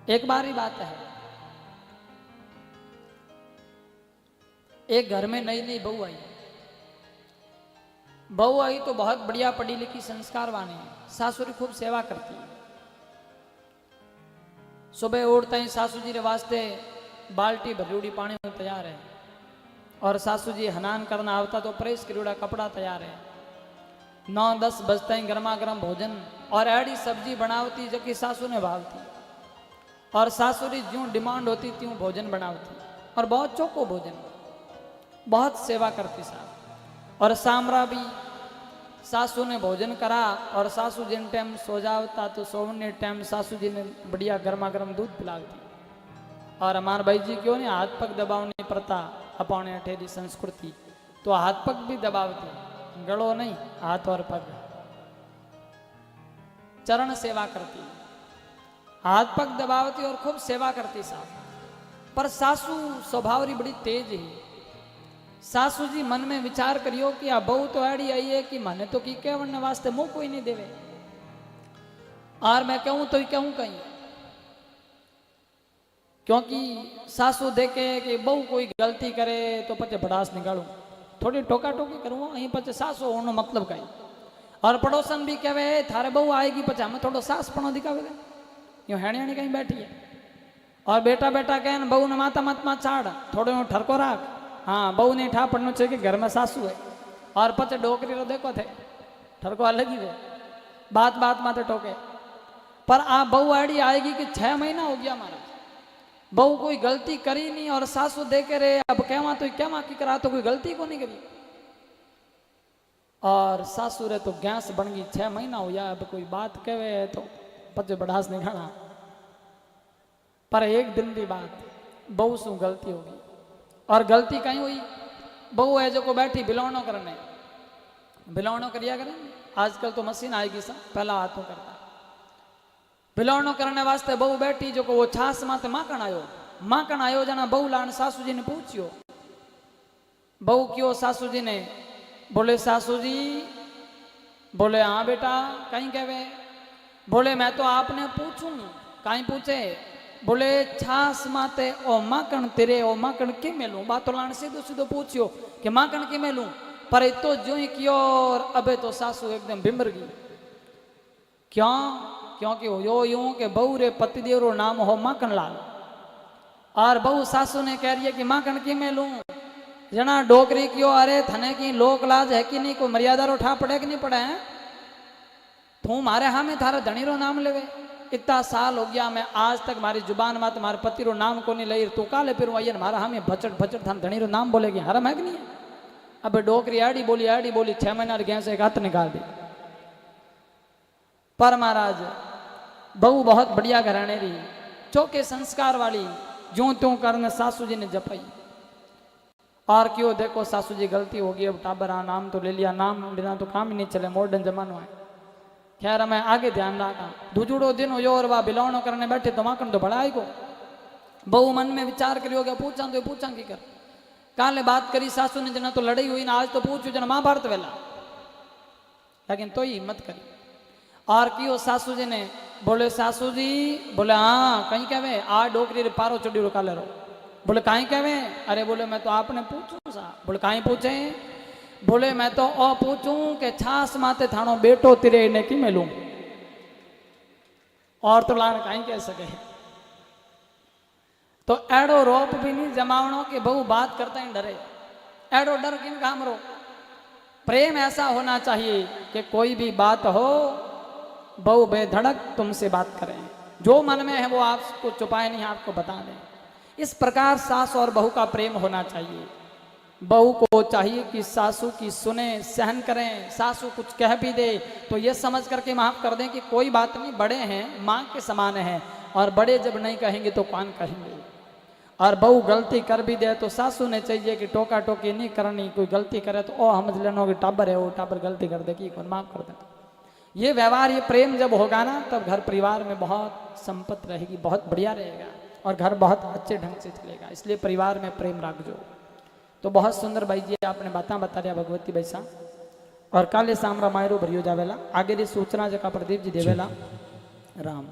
एक बार ही बात है, एक घर में नई नई बहू आई। बहू आई तो बहुत बढ़िया पढ़ी लिखी संस्कारवानी है। सासू की खूब सेवा करती है। सुबह उठते ही सासू जी रे वास्ते बाल्टी भरियोड़ी पानी में तैयार है, और सासू जी हनान करना आवता तो प्रेस करियोड़ा कपड़ा तैयार है। 9-10 बजते ही गर्मा गर्म भोजन और ऐडी सब्जी बनावती जो कि सासू ने भावती, और सासू री ज्यों डिमांड होती त्यों भोजन बनावती, और बहुत चोखो भोजन, बहुत सेवा करती साहब। और सामरा भी सासू ने भोजन करा, और सासू जिन टाइम सो जावता तो सोने टाइम सासू जी ने बढ़िया गर्मा गर्म दूध पिलावती। और हमारे भाई जी क्यों नहीं हाथ पग दबावनी पड़ता, अपने अठेरी संस्कृति तो हाथ पग भी दबावती, गड़ो नहीं हाथ और पग। चरण सेवा करती, हाथ पग दबावती और खूब सेवा करती साहब। पर सासू स्वभाव री बड़ी तेज है। सासू जी मन में विचार करियो कि आ बहू तो ऐडी आई है कि मने तो की कहने वास्ते मुंह कोई नहीं देवे, और मैं कहूं तो कहूं कहीं, क्योंकि सासू देखे कि बहू कोई गलती करे तो पचे भड़ास निकालू, थोड़ी टोका टोकी करूँ अहीं पचे सासू होनो मतलब कहीं। और पड़ोसन भी कहे थारे बहू आएगी पचे हमें थोड़ो सास पणो दिखावे, यूं हेणी कहीं बैठी है। और बेटा बेटा कहे बहू ने माता मत मा चाड़, थोड़ो यूं ठरको राख, हाँ बहू ने ठा पड़नो चाहिए कि घर में सासू है। और पचे डोकरी रो देखो थे ठरको अलग ही वे, बात बात माते टोके। पर आ बहू आड़ी आएगी कि 6 महीना हो गया हमारा, बहू कोई गलती करी नहीं, और सासू देखे रे अब कहवा तो कहवा की करा तो कोई गलती को नहीं करी। और सासू रे तो गैस बन गई, 6 महीना हो गया, अब कोई बात कहे तो पचे बढ़ास नहीं खाना। पर एक दिन की बात, बहू सु गलती होगी, और गलती कहीं हुई, बहू है जो को बैठी बिलौनो करने, बिलौनो करिया करें आजकल तो मशीन आएगी सब, पहला हाथों करता बिलौनो करने वास्ते बहू बैठी जो को वो छास माते माकन आयो जना बहू लान सासू जी ने पूछियो। बहू क्यों सासू जी ने, बोले सासू जी, बोले हाँ बेटा कहीं कहवे, बोले मैं तो आपने पूछूं, कहीं पूछे, बोले छास माते ओ माकन तेरे ओ माकन के मेलू, बात तो लान सीधो सीधो पूछियो कि माकन के मेलू। पर तो जो ही कियो, और अबे तो सासू एकदम बिमर गई। क्यों? क्योंकि यो यूं के बहू रे पतिदेव रो नाम हो माकन लाल, और बहू सासू ने कह रही है कि माकन की मैं लूं। जना डोकरी क्यों, अरे थने की लोक लाज है कि नहीं, कोई मर्यादा रो ठा पड़े कि नहीं पड़े हैं, तू मारे हाँ में थारा धनी रो नाम लेवे। इतना साल हो गया मैं आज तक मारी जुबान में तुम्हारे पति रो नाम को नहीं लई, तू काले फिर आई मारा हाँ में भचट भचट थान धनी रो नाम बोलेगी, हरम है कि नहीं है। अब डोकरी आड़ी बोली 6 महीना गैस एक हाथ निकाल दी। पर महाराज बहू बहुत बढ़िया घराने रही, चौके संस्कार वाली, जो त्यों करने सासू जी ने जपाई। और क्यों देखो सासू जी गलती होगी, अब टाबरा नाम तो ले लिया, नाम बिना तो काम ही नहीं चले, मॉडर्न जमानो है। खैर मैं आगे ध्यान रखा, दूजुड़ो दिन हो और वह बिलौनो करने बैठे तो माकन तो बड़ा आएगो। बहू मन में विचार करियो गया, पूछा की कर, काले बात करी सासू ने जना तो लड़ाई हुई ना, आज तो पूछू जना महाभारत वेला, लेकिन तो ही हिम्मत करी। और क्यों सासू जी ने, बोले सासू जी, बोले हाँ कहीं कहवे, आ डोकरी रे पारो चढ़ी रो काले रो, बोले कहीं कहवे, अरे बोले मैं तो आपने पूछू सा, बोले कहीं पूछे, बोले मैं तो ओ पूछूं के छास माते थानो बेटो तिरे ने की मेलू, और तो लान कहीं कह सके। तो एड़ो रोप भी नहीं जमावनो कि बहू बात करते ही डरे, एड़ो डर किन काम रो। प्रेम ऐसा होना चाहिए कि कोई भी बात हो बहू बेधड़क तुमसे बात करें, जो मन में है वो आपको छुपाए नहीं, आपको बता दें। इस प्रकार सास और बहू का प्रेम होना चाहिए। बहू को चाहिए कि सासू की सुने, सहन करें, सासू कुछ कह भी दे तो ये समझ करके माफ कर दें कि कोई बात नहीं, बड़े हैं, माँ के समान हैं, और बड़े जब नहीं कहेंगे तो कौन कहेंगे। और बहू गलती कर भी दे तो सासू ने चाहिए कि टोका टोकी नहीं करनी, कोई गलती करे तो ओ समझ लेना कि टाबर है, वो टाबर गलती कर दे कि माफ कर दे। ये व्यवहार, ये प्रेम जब होगा ना, तब घर परिवार में बहुत संपत्ति रहेगी, बहुत बढ़िया रहेगा, और घर बहुत अच्छे ढंग से चलेगा। इसलिए परिवार में प्रेम रखो। तो बहुत सुंदर भाई जी आपने बातें बता रहा भगवती बैसा, और काले सामरा मायरो भरियो जावेला, आगे री सूचना जका प्रदीप जी देवेला। राम।